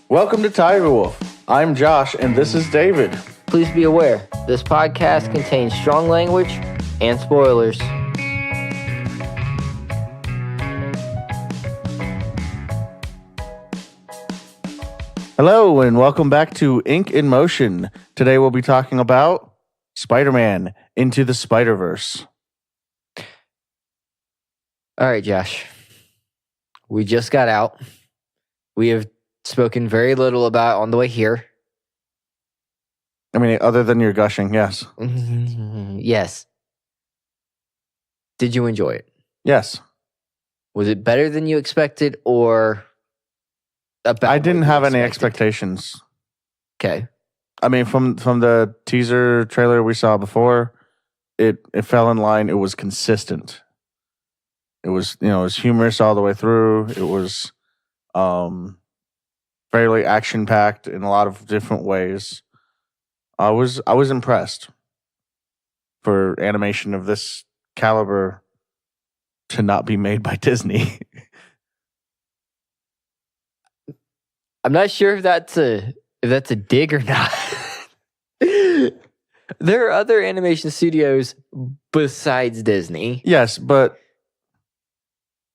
Welcome to Tiger Wolf. I'm Josh, and this is David. Please be aware, this podcast contains strong language and spoilers. Hello, and welcome back to Ink in Motion. Today we'll be talking about Spider-Man Into the Spiderverse. All right, Josh. We just got out. We have spoken very little about on the way here. I mean, other than your gushing, yes. Yes. Did you enjoy it? Yes. Was it better than you expected or about I didn't what you have any expected? expectations. Okay. I mean, from the teaser trailer we saw before, it fell in line. It was consistent. It was, it was humorous all the way through. It was fairly action-packed in a lot of different ways. I was impressed for animation of this caliber to not be made by Disney. I'm not sure if that's a dig or not. There are other animation studios besides Disney. Yes, but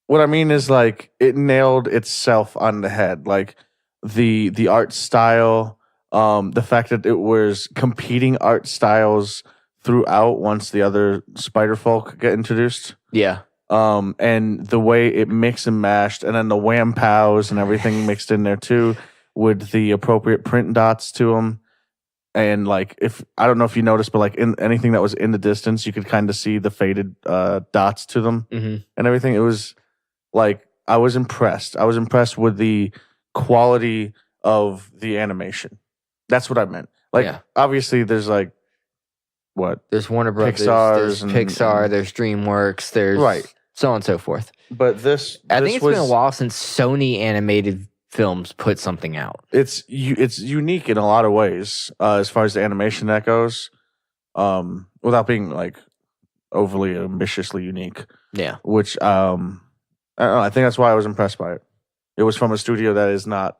what I mean is, like, it nailed itself on the head. Like, the art style, the fact that it was competing art styles throughout once the other Spider Folk get introduced. Yeah. And the way it mixed and mashed, and then the wham pows and everything mixed in there too, with the appropriate print dots to them. And like, if I don't know if you noticed, but like in anything that was in the distance, you could kind of see the faded dots to them and everything. It was like, I was impressed. I was impressed with the quality of the animation. That's what I meant. Like, obviously, there's like, what? There's Warner Brothers, Pixar's there's Pixar, there's DreamWorks, there's so on and so forth. But I think it's been a while since Sony animated films put something out. It's unique in a lot of ways as far as the animation that goes, without being like overly ambitiously unique. Yeah. Which I don't know, I think that's why I was impressed by it. It was from a studio that is not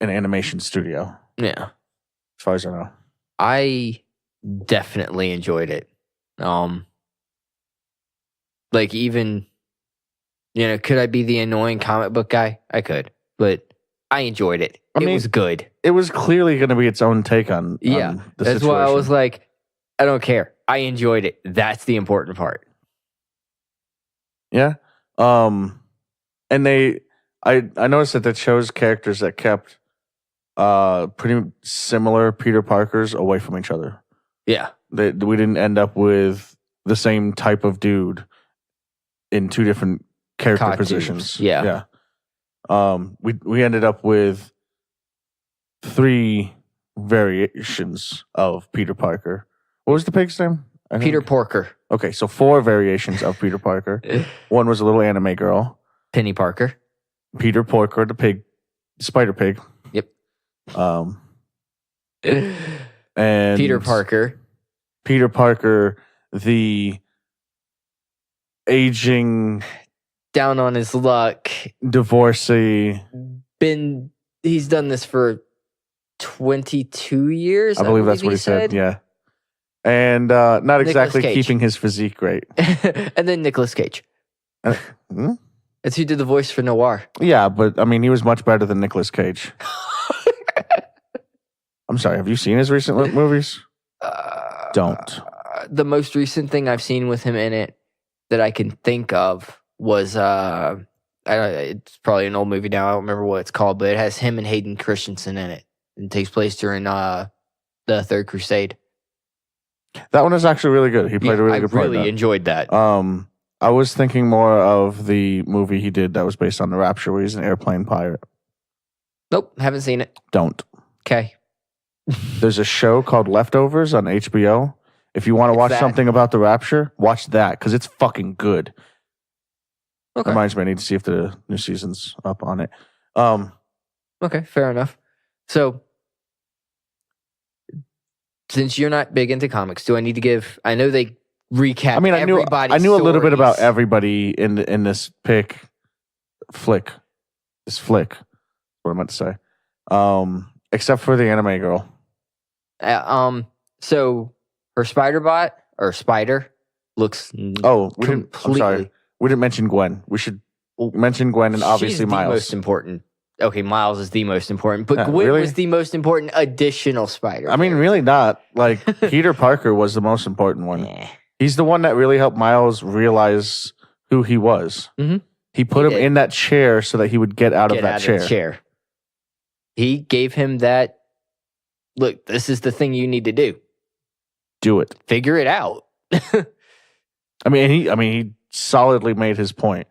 an animation studio. Yeah. As far as I know. I definitely enjoyed it. Like, even, could I be the annoying comic book guy? I could, but I enjoyed it. It was good. It was clearly going to be its own take on the that's situation. why I was like, I don't care. I enjoyed it. That's the important part. Yeah. And I noticed that they chose characters that kept pretty similar Peter Parkers away from each other. Yeah. We didn't end up with the same type of dude in two different character positions. Yeah. We ended up with 3 variations of Peter Parker. What was the pig's name? Peter Porker. Okay, so 4 variations of Peter Parker. One was a little anime girl. Penny Parker. Peter Porker, the pig, Spider Pig. Yep. And Peter Parker, the aging, down on his luck, divorcee. He's done this for 22 years. I believe that's what he said. Yeah. And not exactly keeping his physique great. And then Nicolas Cage. It's who did the voice for Noir. Yeah, but I mean, he was much better than Nicolas Cage. I'm sorry, have you seen his recent movies? Don't. The most recent thing I've seen with him in it that I can think of was, it's probably an old movie now. I don't remember what it's called, but it has him and Hayden Christensen in it. It takes place during the Third Crusade. That one is actually really good. He played a really good part. I really enjoyed that. I was thinking more of the movie he did that was based on The Rapture, where he's an airplane pirate. Nope, haven't seen it. Don't. Okay. There's a show called Leftovers on HBO. If you want to watch something about The Rapture, watch that, because it's fucking good. Okay. Reminds me, I need to see if the new season's up on it. Okay, fair enough. So, since you're not big into comics, do I need to give? I know they recap. I mean, I knew a little bit about everybody in this flick. This flick. What I meant to say. Except for the anime girl. So her spider looks Oh, completely. I'm sorry. We didn't mention Gwen. We should mention Gwen and obviously she's Miles. The most important. Okay, Miles is the most important, but Yeah, Gwen really? was the most important additional spider. I mean, really not. Like, Peter Parker was the most important one. Eh. He's the one that really helped Miles realize who he was. Mm-hmm. He put him in that chair so that he would get out of that chair. He gave him that. Look, this is the thing you need to do. Do it. Figure it out. I mean, he solidly made his point.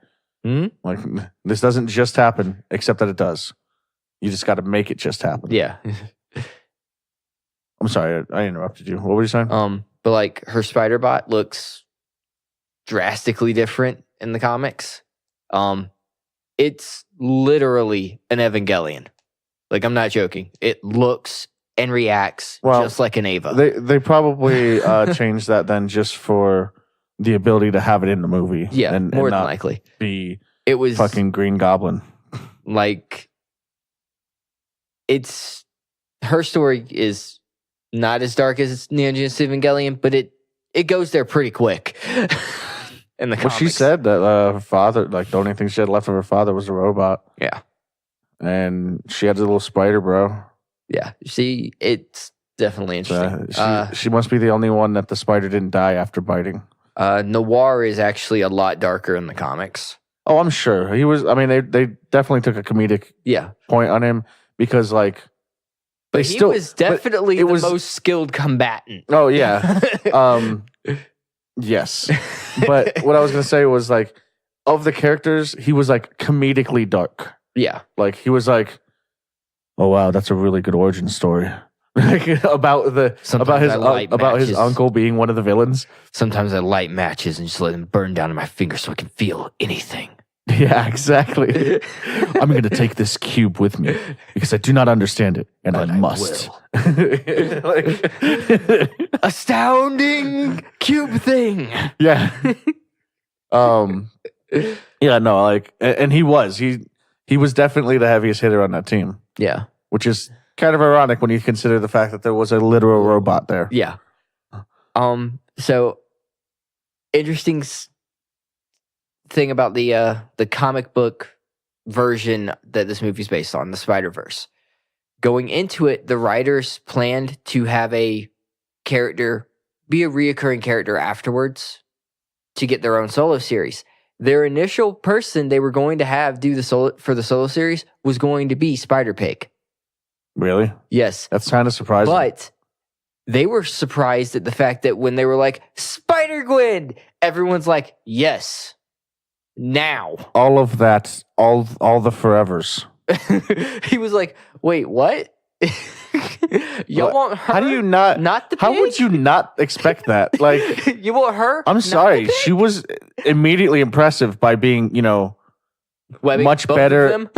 Mm-hmm. Like, this doesn't just happen, except that it does. You just got to make it just happen. Yeah. I'm sorry, I interrupted you. What were you saying? But like her Spider-Bot looks drastically different in the comics. It's literally an Evangelion. Like, I'm not joking. It looks and reacts just like an Ava. They probably changed that then just for the ability to have it in the movie. Yeah, and more than not likely. It was fucking Green Goblin. Like, it's her story is not as dark as Neon Genesis Evangelion, but it goes there pretty quick. In the comics. Well, she said that her father, like, the only thing she had left of her father was a robot. Yeah. And she had a little spider, bro. Yeah. See, it's definitely interesting. She must be the only one that the spider didn't die after biting. Noir is actually a lot darker in the comics. Oh, I'm sure. He was, I mean, they definitely took a comedic point on him because, like, but he was definitely the most skilled combatant. Oh, yeah. Yes. But what I was going to say was, like, of the characters, he was, like, comedically dark. Yeah. Like, he was like, oh, wow, that's a really good origin story. Like, about his uncle being one of the villains. Sometimes I light matches and just let them burn down in my fingers so I can feel anything. Yeah, exactly. I'm going to take this cube with me because I do not understand it, and I must. Like, astounding cube thing. Yeah. Yeah, no, like, and he was definitely the heaviest hitter on that team. Yeah. Which is kind of ironic when you consider the fact that there was a literal robot there. Yeah. So interesting thing about the comic book version that this movie's based on, the Spiderverse. Going into it, the writers planned to have a character be a reoccurring character afterwards to get their own solo series. Their initial person they were going to have do the solo series was going to be Spider-Pig. Really? Yes. That's kind of surprising. But they were surprised at the fact that when they were like, Spider-Gwen, everyone's like, yes, now. All of that, all the forevers. He was like, wait, what? You want her? How do you not the pig? How would you not expect that? Like, you want her? I'm sorry. She was immediately impressive by being, Webbing much better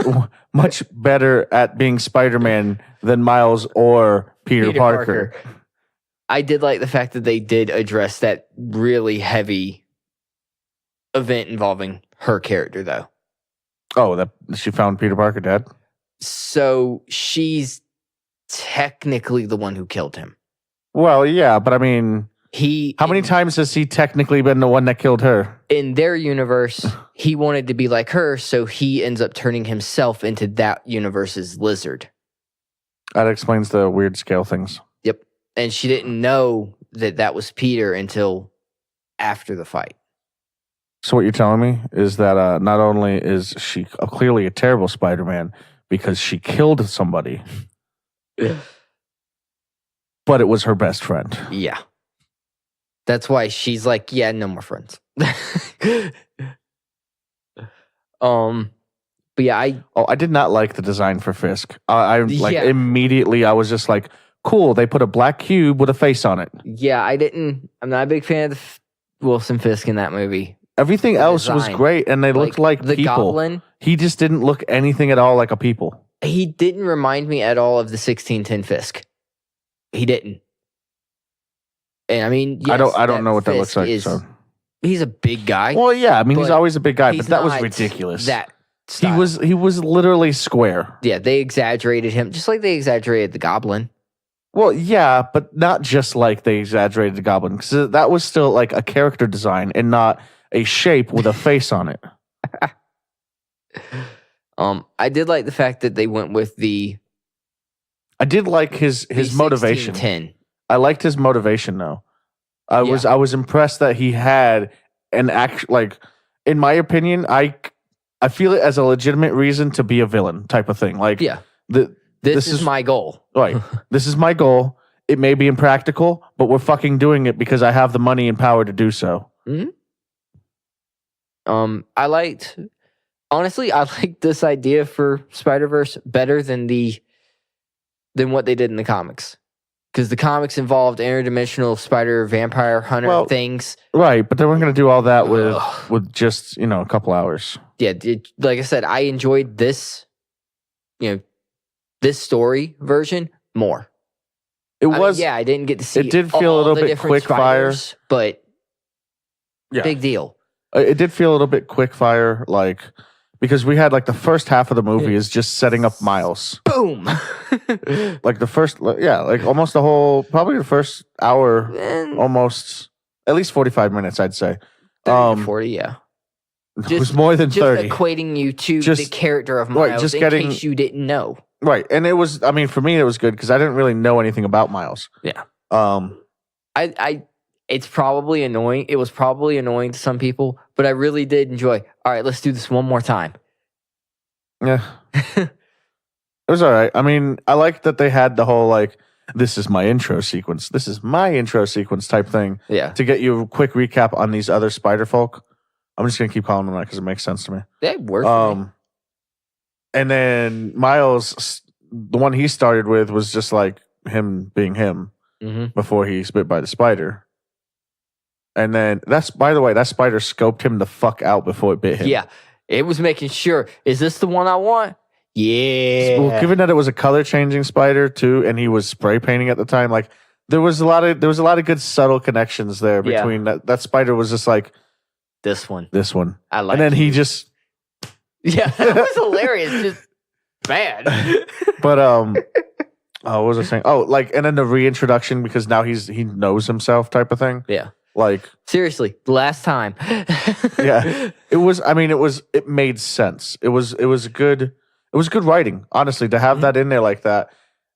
at being Spider-Man than Miles or Peter Parker. I did like the fact that they did address that really heavy event involving her character, though. Oh, that she found Peter Parker dead? So she's technically the one who killed him. Well, yeah, but I mean, how many times has he technically been the one that killed her? In their universe, he wanted to be like her, so he ends up turning himself into that universe's lizard. That explains the weird scale things. Yep. And she didn't know that was Peter until after the fight. So what you're telling me is that not only is she clearly a terrible Spider-Man because she killed somebody, but it was her best friend. Yeah. That's why she's like, yeah, no more friends. But yeah, I did not like the design for Fisk. Immediately I was just like, cool, they put a black cube with a face on it. Yeah, I'm not a big fan of Wilson Fisk in that movie. Everything else was great, and they looked like the people. Goblin. He just didn't look anything at all like a people. He didn't remind me at all of the 1610 Fisk. He didn't. And I mean, yes, I don't know what that looks like. He's a big guy. Well, yeah, I mean, he's always a big guy, but that was not ridiculous. That style. He was literally square. Yeah, they exaggerated him, just like they exaggerated the Goblin. Well, yeah, but not just like they exaggerated the Goblin, because that was still like a character design and not a shape with a face on it. I did like the fact that they went with the. I did like his motivation. 10. I liked his motivation though. I was impressed that he had an act, like, in my opinion, I feel it as a legitimate reason to be a villain type of thing. Like, this is my goal. Right. This is my goal. It may be impractical, but we're fucking doing it because I have the money and power to do so. Mm-hmm. Honestly, I liked this idea for Spider-Verse better than what they did in the comics. Because the comics involved interdimensional spider vampire hunter things. Right, but they weren't going to do all that with just, a couple hours. Yeah, like I said, I enjoyed this, this story version more. I didn't get to see. It did feel a little bit quick fire, but big deal. It did feel a little bit quick fire, like, because we had like the first half of the movie is just setting up Miles. Boom. Like the first, like almost the whole, probably the first hour, almost at least 45 minutes, I'd say. 30 to 40, yeah. It was more than 30. Just equating you to the character of Miles, in case you didn't know. Right, and it was. I mean, for me, it was good because I didn't really know anything about Miles. Yeah. It's probably annoying. It was probably annoying to some people, but I really did enjoy. All right, let's do this one more time. Yeah. It was all right. I mean, I liked that they had the whole like, this is my intro sequence. This is my intro sequence type thing. Yeah. To get you a quick recap on these other Spider folk. I'm just gonna keep calling them that because it makes sense to me. They work for me. And then Miles, the one he started with was just like him being him before he was bit by the spider. And then by the way, that spider scoped him the fuck out before it bit him. Yeah. It was making sure, is this the one I want? Yeah. Well, given that it was a color changing spider too, and he was spray painting at the time, like there was a lot of good subtle connections there between that spider was just like this one. I like. And then he just yeah, that was hilarious. Just bad. But what was I saying? Oh, like, and then the reintroduction because now he knows himself type of thing. Yeah. Like seriously, the last time. Yeah. It made sense. It was good writing, honestly, to have that in there like that.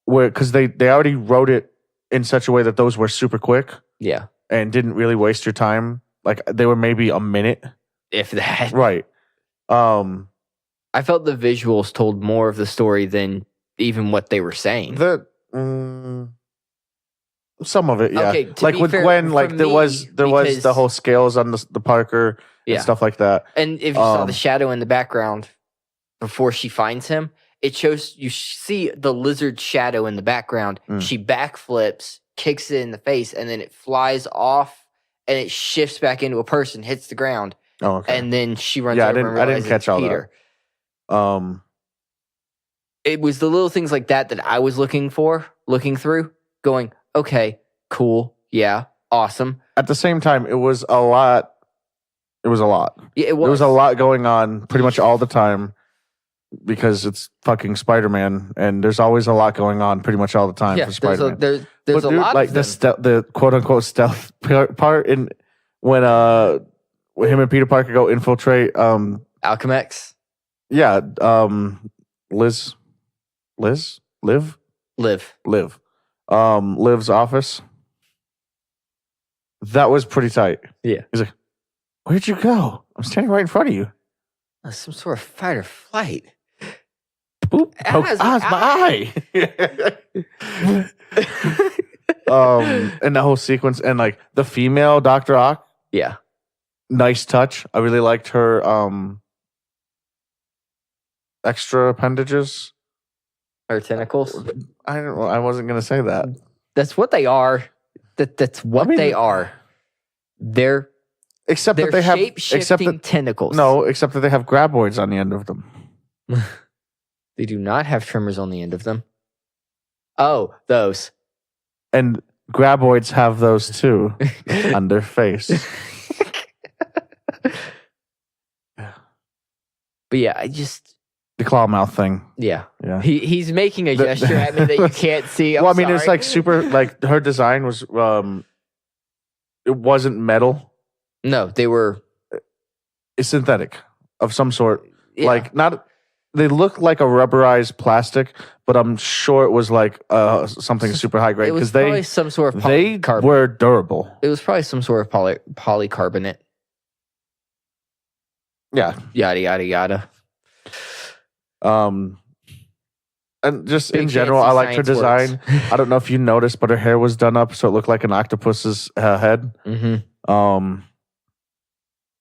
Because they already wrote it in such a way that those were super quick. Yeah. And didn't really waste your time. Like they were maybe a minute. If that. Right. I felt the visuals told more of the story than even what they were saying. Some of it, yeah. Okay, like with fair, Gwen, like there was the whole scales on the Parker and stuff like that. And if you saw the shadow in the background before she finds him, it shows you see the lizard shadow in the background. She backflips, kicks it in the face, and then it flies off and it shifts back into a person, hits the ground. Oh, okay. And then she runs over and realizes I didn't catch all Peter. That. It was the little things like that I was looking through, going, okay, cool, yeah, awesome. At the same time, it was a lot. Yeah, it was. There was a lot going on pretty much all the time because it's fucking Spider-Man, and there's always a lot going on pretty much all the time for Spider-Man. There's a lot like of them. the quote unquote stealth part in when him and Peter Parker go infiltrate Alchemex. Yeah, Liv. Liv's office. That was pretty tight. Yeah. He's like, where'd you go? I'm standing right in front of you. Some sort of fight or flight. Boop. My eye. And the whole sequence and like the female Dr. Ock. Yeah. Nice touch. I really liked her extra appendages. Or tentacles? I wasn't gonna say that. That's what they are. That's what they are. They're that they have shape-shifting tentacles. No, except that they have graboids on the end of them. They do not have tremors on the end of them. Oh, those. And graboids have those too on their face. But yeah, I just The claw mouth thing. yeah. Yeah. He's making a gesture at me that you can't see. Well, I mean, it's sorry. like super. Like her design was. It wasn't metal. No, they were It's synthetic of some sort. yeah. Like not. They look like a rubberized plastic, but I'm sure it was like something super high grade It was because probably some sort of they polycarbonate. were durable. It was probably some sort of polycarbonate. Yeah. Yada yada yada. And just Big in general, fancy I liked her science design. works. I don't know if you noticed, but her hair was done up so it looked like an octopus's head. Mm-hmm.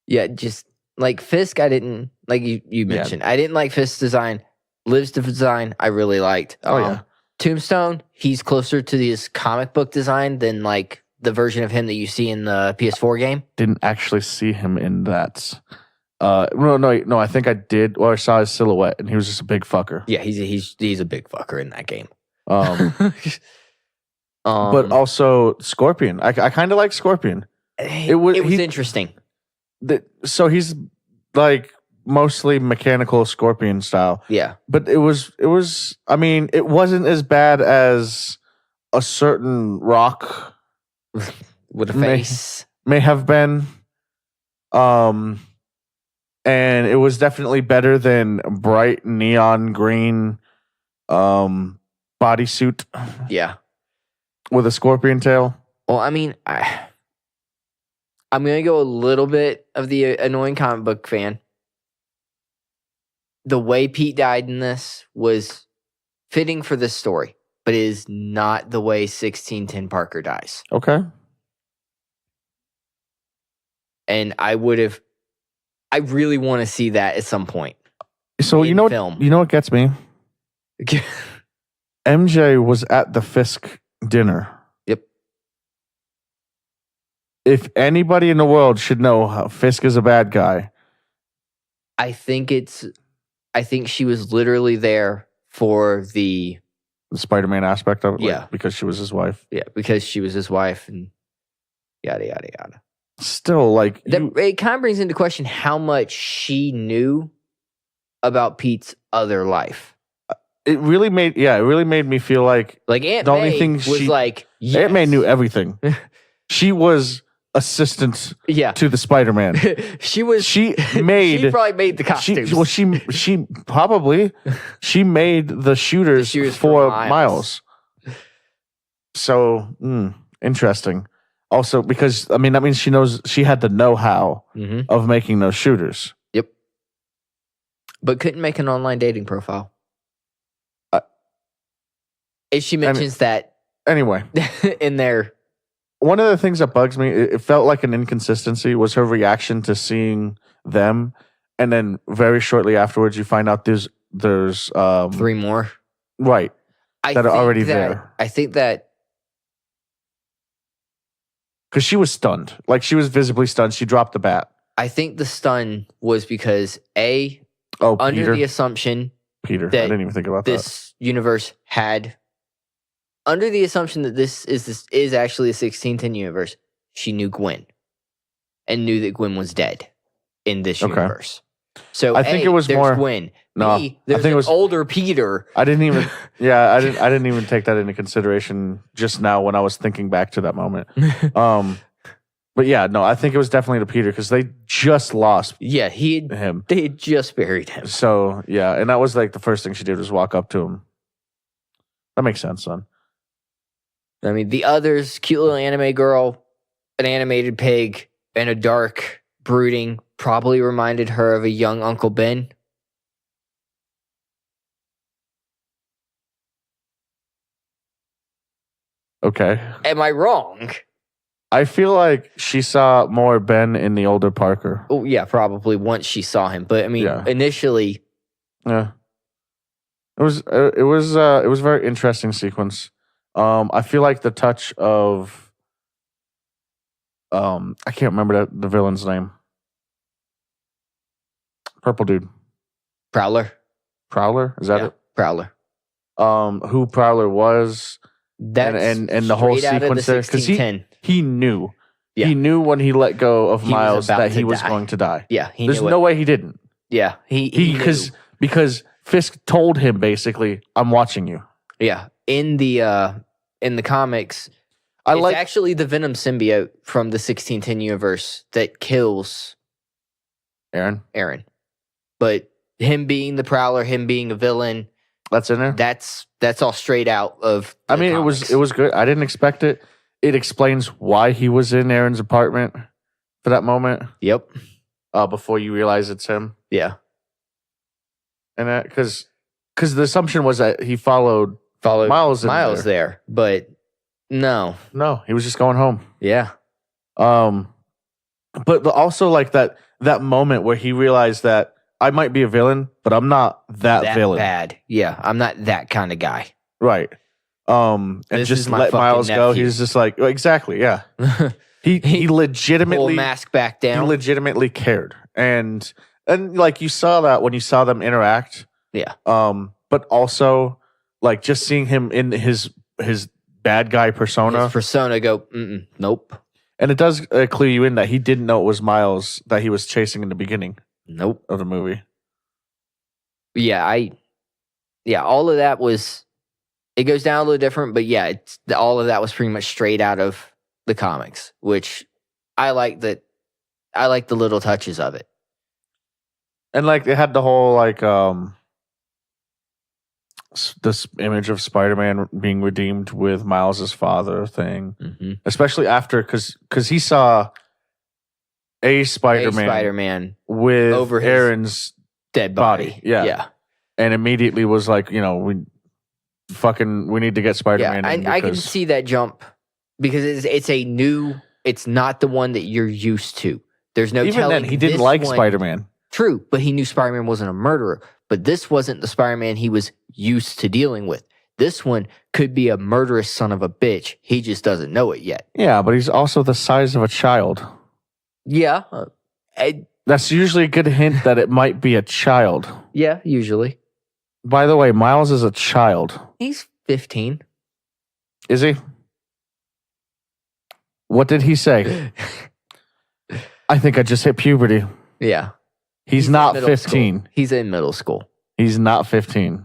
Yeah, just like Fisk, I didn't like you mentioned. I didn't like Fisk's design. Liv's design, I really liked. Yeah. Tombstone, he's closer to his comic book design than like the version of him that you see in the PS4 game. Didn't actually see him in that. No. I think I did. Or I saw his silhouette, and he was just a big fucker. Yeah, he's a big fucker in that game. But also Scorpion. I kind of like Scorpion. It was interesting. So he's like mostly mechanical Scorpion style. Yeah, but it was. I mean, it wasn't as bad as a certain Rock with a face may have been. And it was definitely better than bright neon green bodysuit. Yeah, with a scorpion tail. Well, I mean, I'm gonna go a little bit of the annoying comic book fan. The way Pete died in this was fitting for this story, but it is not the way 1610 Parker dies. Okay. And I really want to see that at some point. So you know what gets me? MJ was at the Fisk dinner. Yep. If anybody in the world should know how Fisk is a bad guy, I think she was literally there for the Spider-Man aspect of it. Yeah. Because she was his wife. Yeah, because she was his wife and yada, yada, yada. Still, like... it kind of brings into question how much she knew about Pete's other life. It really made me feel like Aunt the only May thing was like, yes. Aunt May knew everything. She was assistant to the Spider-Man. She probably made the costumes. She made the shooters for Miles. So interesting. Also, because I mean that means she had the know-how of making those shooters. Yep. But couldn't make an online dating profile. If she mentions that anyway in there. One of the things that bugs me, it felt like an inconsistency, was her reaction to seeing them, and then very shortly afterwards, you find out there's 3 more, right? That are already there. I think that because she was stunned, like she was visibly stunned. She dropped the bat. I think the stun was because under the assumption Peter, I didn't even think about this universe had. Under the assumption that this is actually a 1610 universe, she knew Gwen and knew that Gwen was dead in this universe. So I think it was there's more Gwen. No, B, there's it was older Peter. I didn't even. Yeah, I didn't even take that into consideration just now when I was thinking back to that moment. But yeah, no, I think it was definitely the Peter because they just lost. Yeah, him. They had just buried him. So yeah, and that was like the first thing she did was walk up to him. That makes sense, son. I mean, the others, cute little anime girl, an animated pig, and a dark, brooding, probably reminded her of a young Uncle Ben. Okay. Am I wrong? I feel like she saw more Ben in the older Parker. Oh, yeah, probably once she saw him. But I mean, initially. Yeah. It was a very interesting sequence. I feel like the touch of I can't remember the villain's name. Purple dude. Prowler? Is that it? Prowler. Who Prowler was. That's and the whole sequence there. Because he knew. Yeah. He knew when he let go of Miles that he was going to die. Yeah. There's no way he didn't. Yeah, he knew. Because Fisk told him basically, "I'm watching you." Yeah, in the comics, it's actually the Venom symbiote from the 1610 universe that kills Aaron. But him being the Prowler, him being a villain, that's in there. That's all straight out of. I mean, comics. it was good. I didn't expect it. It explains why he was in Aaron's apartment for that moment. Yep. Before you realize it's him. Yeah. And that because the assumption was that he followed Miles there, but no, he was just going home. Yeah. But also like that moment where he realized that I might be a villain, but I'm not that villain. Bad. Yeah, I'm not that kind of guy. Right. And just let Miles go. He's just like, exactly, yeah. he legitimately pull mask back down. He legitimately cared, and like you saw that when you saw them interact. Yeah. But also like just seeing him in his bad guy persona. His persona go, nope. And it does clue you in that he didn't know it was Miles that he was chasing in the beginning. Nope. Of the movie. Yeah, all of that was. It goes down a little different, but yeah, all of that was pretty much straight out of the comics, which I like that. I like the little touches of it. And like it had the whole like this image of Spider-Man being redeemed with Miles's father thing, especially after because he saw a Spider-Man with over Aaron's dead body. Yeah, and immediately was like, we need to get Spider-Man. Yeah, I can see that jump because it's not the one that you're used to. There's no even telling. Then he didn't like Spider-Man. True, but he knew Spider-Man wasn't a murderer. But this wasn't the Spider-Man he was used to dealing with. This one could be a murderous son of a bitch. He just doesn't know it yet. Yeah, but he's also the size of a child. Yeah. That's usually a good hint that it might be a child. Yeah, usually. By the way, Miles is a child. He's 15. Is he? What did he say? I think I just hit puberty. Yeah. He's not 15. School. He's in middle school. He's not 15.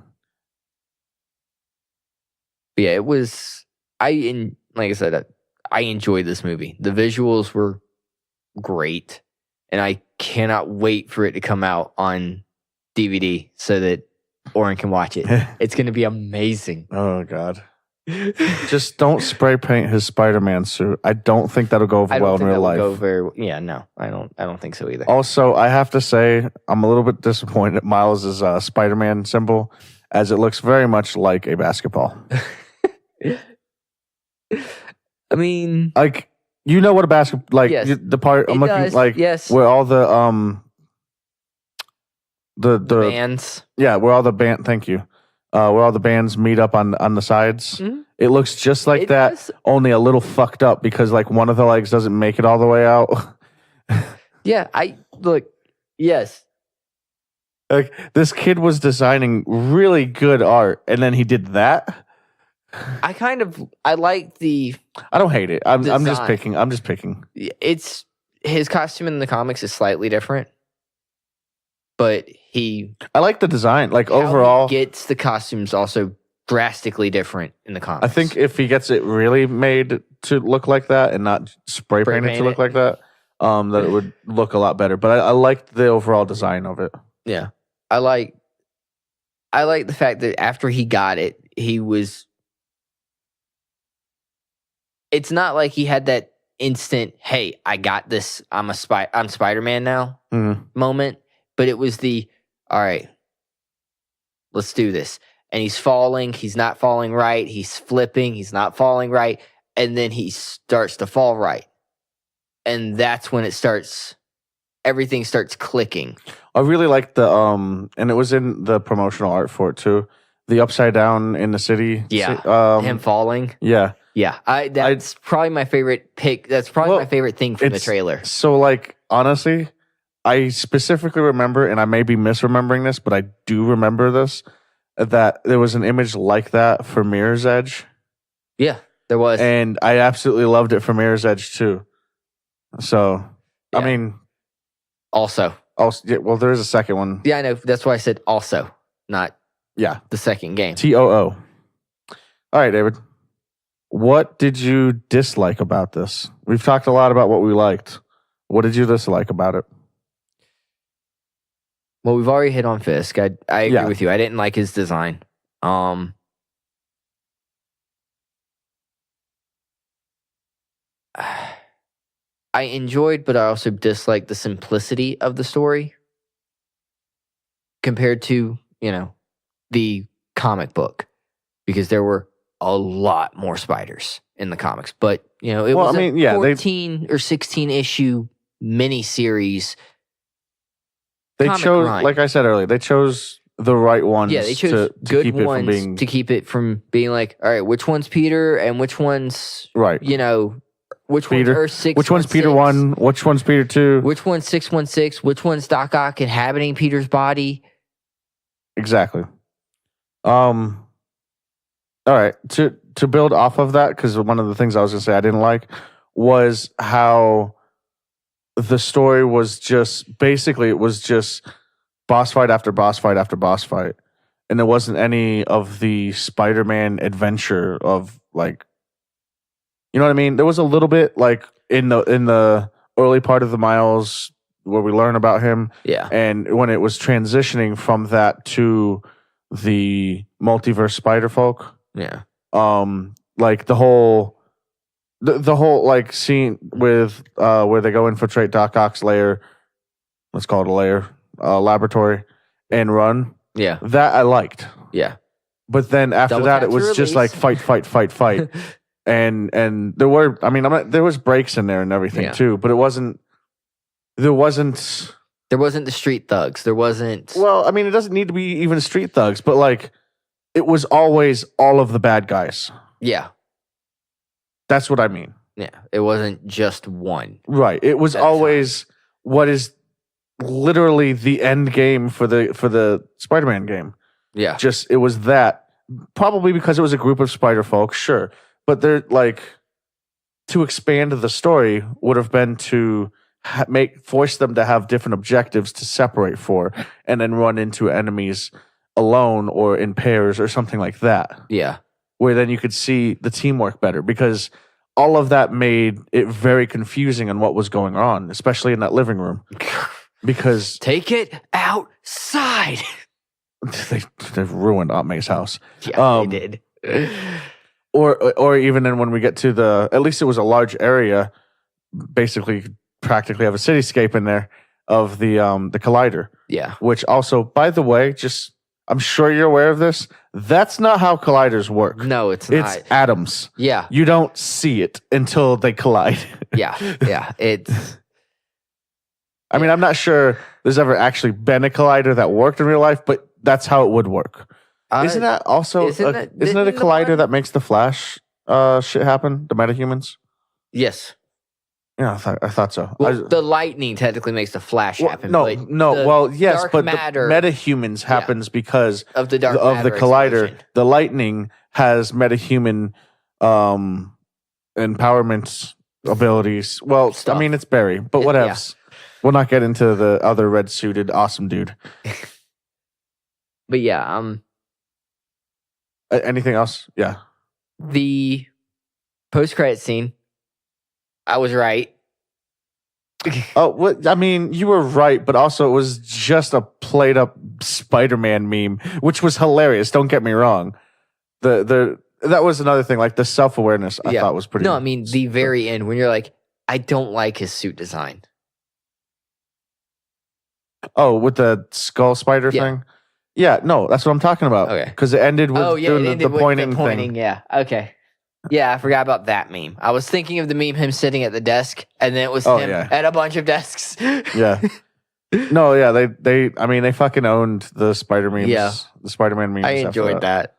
Yeah, it was. Like I said, I enjoyed this movie. The visuals were great, and I cannot wait for it to come out on DVD so that Oren can watch it. It's going to be amazing. Oh God. Just don't spray paint his Spider-Man suit. I don't think that'll go over well in real life. No, I don't think so either. Also, I have to say, I'm a little bit disappointed at Miles' Spider-Man symbol, as it looks very much like a basketball. I mean, like what a basketball like yes, the part I'm looking does, like yes. where all the bands. Yeah, where all the band. Thank you. Where all the bands meet up on the sides. Mm-hmm. It looks just like that, only a little fucked up because like one of the legs doesn't make it all the way out. Yeah, yes. Like this kid was designing really good art, and then he did that. I like the. I don't hate it. I'm just picking. It's his costume in the comics is slightly different, but I like the design. Like overall, he gets the costumes also drastically different in the comics. I think if he gets it really made to look like that and not spray painted to look like that, that it would look a lot better. But I liked the overall design of it. Yeah, I like the fact that after he got it, he was. It's not like he had that instant, "Hey, I got this. I'm Spider-Man now" moment. But it was all right, let's do this. And he's falling. He's not falling right. He's flipping. He's not falling right. And then he starts to fall right. And that's when everything starts clicking. I really like the, and it was in the promotional art for it too. The upside down in the city. Yeah. Him falling. Yeah. Yeah. That's probably my favorite pick. That's probably my favorite thing from the trailer. So like, honestly, I specifically remember, and I may be misremembering this, but I do remember this, that there was an image like that for Mirror's Edge. Yeah, there was. And I absolutely loved it for Mirror's Edge too. So, yeah. I mean. Also, Also, yeah, well, there is a second one. Yeah, I know. That's why I said also, not Yeah. the second game. TOO. All right, David. What did you dislike about this? We've talked a lot about what we liked. What did you dislike about it? Well, we've already hit on Fisk. I agree Yeah. with you. I didn't like his design. I enjoyed, but I also disliked the simplicity of the story compared to, the comic book, because there were a lot more spiders in the comics. But, it was a 14 or 16 issue miniseries. They comic chose, run. like I said earlier, they chose the right ones. Yeah, they chose to good keep it ones from being to keep it from being like, all right, which one's Peter and which one's right. Which Peter, one's Earth 616? Which one's Peter 1? Which one's Peter 2? Which one's 616? Which one's Doc Ock inhabiting Peter's body? Exactly. All right. To build off of that, because one of the things I was going to say I didn't like was how the story was just basically it was just boss fight after boss fight after boss fight, and there wasn't any of the Spider-Man adventure of like. You know what I mean? There was a little bit like in the early part of the Miles where we learn about him. Yeah. And when it was transitioning from that to the multiverse Spider Folk. Yeah. Like the whole like scene with where they go infiltrate Doc Ock's lair, let's call it a lair, laboratory, and run. Yeah. That I liked. Yeah. But then after Double that tap it to was just like fight. And there were, I mean, there was breaks in there and everything too, but there wasn't the street thugs. There wasn't. Well, I mean, it doesn't need to be even street thugs, but like it was always all of the bad guys. Yeah. That's what I mean. Yeah. It wasn't just one. Right. It was always what is literally the end game for the Spider-Man game. Yeah. Just it was that probably because it was a group of spider folk, sure. But they're like to expand the story would have been to force them to have different objectives to separate for, and then run into enemies alone or in pairs or something like that. Yeah, where then you could see the teamwork better, because all of that made it very confusing on what was going on, especially in that living room. Because take it outside. They've ruined Aunt May's house. Yeah, they did. Or even then when we get to at least it was a large area, basically practically have a cityscape in there of the collider. Yeah. Which also, by the way, just I'm sure you're aware of this. That's not how colliders work. No, it's not. It's atoms. Yeah. You don't see it until they collide. Yeah. It's. I mean, I'm not sure there's ever actually been a collider that worked in real life, but that's how it would work. Isn't that also isn't it a collider that makes the Flash shit happen? The metahumans? Yes. Yeah, I thought so. Well, the lightning technically makes the Flash happen. Yes, but matter, the metahumans happens because of the dark of the collider. explosion. The lightning has metahuman empowerment abilities. Well, Stuff. I mean, it's Barry, but what else? We'll not get into the other red suited awesome dude. But yeah, anything else? Yeah. The post-credit scene, I was right. Oh, I mean, you were right, but also it was just a played up Spider-Man meme, which was hilarious. Don't get me wrong. That was another thing, like the self-awareness I thought was pretty. No, I mean the very end when you're like, I don't like his suit design. Oh, with the skull spider thing? Yeah, no, that's what I'm talking about. Okay. Because it ended with the pointing thing. Yeah, okay. Yeah, I forgot about that meme. I was thinking of the meme him sitting at the desk, and then it was him at a bunch of desks. Yeah. No, yeah, they fucking owned the Spider memes. Yeah. The Spider-Man memes. I enjoyed that.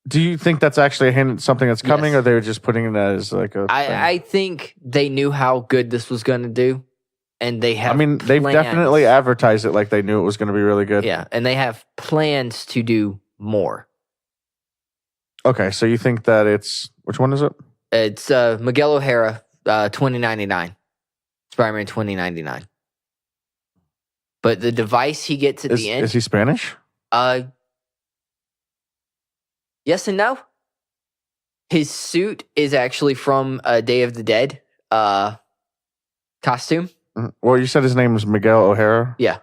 Do you think that's actually a hint, something that's coming, or they were just putting it as like a? I think they knew how good this was going to do, and they have. I mean, they've definitely advertised it like they knew it was going to be really good. Yeah, and they have plans to do more. Okay, so you think that which one is it? It's Miguel O'Hara, 2099, Spider-Man 2099. But the device he gets at the end. Is he Spanish? Yes and no. His suit is actually from a Day of the Dead costume. Well, you said his name was Miguel O'Hara? Yeah.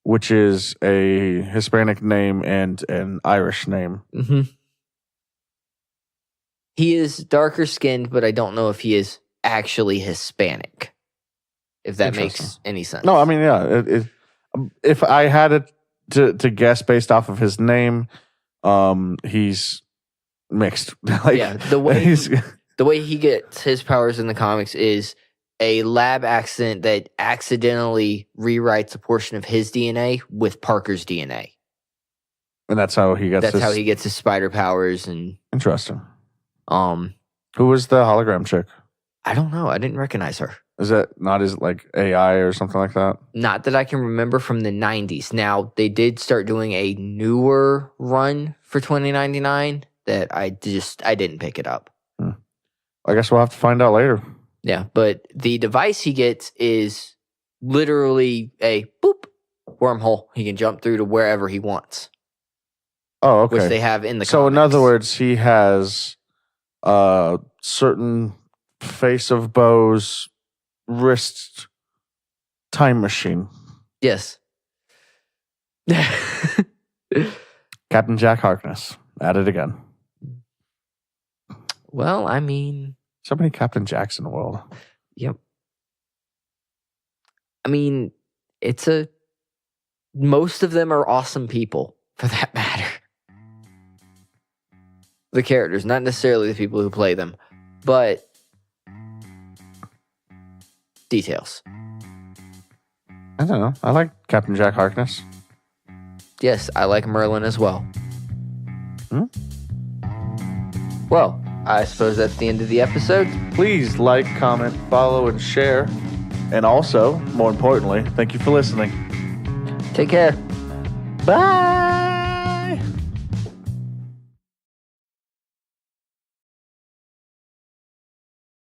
Which is a Hispanic name and an Irish name. Mm-hmm. He is darker skinned, but I don't know if he is actually Hispanic. If that makes any sense. No, I mean, yeah. If I had it to guess based off of his name, he's mixed. The way he gets his powers in the comics is a lab accident that accidentally rewrites a portion of his DNA with Parker's DNA. And that's how he gets his spider powers. And interesting. Who was the hologram chick? I don't know. I didn't recognize her. Is that not his like AI or something like that? Not that I can remember from the 90s. Now, they did start doing a newer run for 2099 that I didn't pick it up. I guess we'll have to find out later. Yeah, but the device he gets is literally a boop wormhole. He can jump through to wherever he wants. Oh, okay. Which they have in the So comics. in other words, he has certain Face of Bo's wrist time machine. Yes. Captain Jack Harkness. At it again. Well, I mean... So many Captain Jacks in the world. Yep. I mean, most of them are awesome people, for that matter. The characters, not necessarily the people who play them, but details. I don't know. I like Captain Jack Harkness. Yes, I like Merlin as well. Well, I suppose that's the end of the episode. Please like, comment, follow, and share. And also, more importantly, thank you for listening. Take care. Bye.